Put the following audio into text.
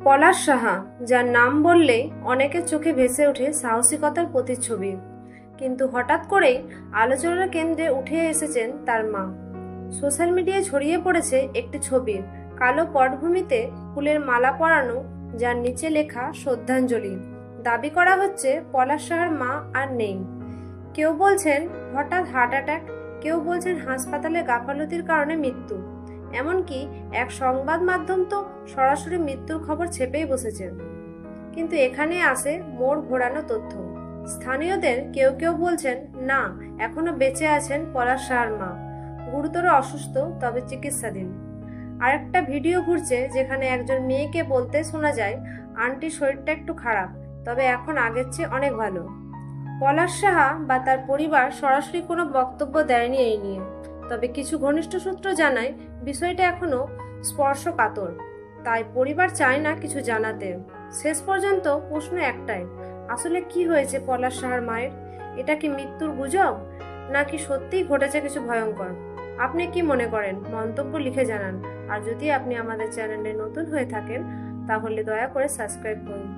পলাশ সাহা, যার নাম বললেই অনেকের চোখে ভেসে ওঠে সাহসিকতার প্রতিচ্ছবি, কিন্তু হঠাৎ করেই আলোচনার কেন্দ্রে উঠে এসেছেন তার মা। সোশ্যাল মিডিয়ায় ছড়িয়ে পড়েছে একটি ছবি, কালো পটভূমিতে ফুলের মালা পরানো, যার নিচে লেখা শ্রদ্ধাঞ্জলি। দাবি করা হচ্ছে পলাশ সাহার মা আর নেই। কেউ বলছেন হঠাৎ হার্ট অ্যাটাক, কেউ বলছেন হাসপাতালে গাফালতির কারণে মৃত্যু। এমনকি এক সংবাদ মাধ্যম তো সরাসরি মৃত্যুর খবর ছেপেই বসেছে। কিন্তু এখানে আসে মোড় ঘোরানো তথ্য। স্থানীয়দের কেউ কেউ বলছেন না, এখনো বেঁচে আছেন পলাশ সাহার মা, গুরুতর অসুস্থ, তবে চিকিৎসাধীন। আরেকটা ভিডিও ঘুরছে যেখানে একজন মেয়েকে বলতে শোনা যায়, আন্টির শরীরটা একটু খারাপ, তবে এখন আগের চেয়ে অনেক ভালো। পলাশ সাহা বা তার পরিবার সরাসরি কোনো বক্তব্য দেয়নি এই নিয়ে, তবে কিছু ঘনিষ্ঠ সূত্র জানায় বিষয়টা এখনো স্পর্শকাতর, তাই পরিবার চায় না কিছু জানাতে। শেষ পর্যন্ত প্রশ্ন একটাই, আসলে কি হয়েছে পলাশ সাহার মায়ের? এটা কি মৃত্যুর গুজব, নাকি সত্যিই ঘটেছে কিছু ভয়ঙ্কর? আপনি কি মনে করেন? মন্তব্য লিখে জানান। আর যদি আপনি আমাদের চ্যানেলে নতুন হয়ে থাকেন, তাহলে দয়া করে সাবস্ক্রাইব করুন।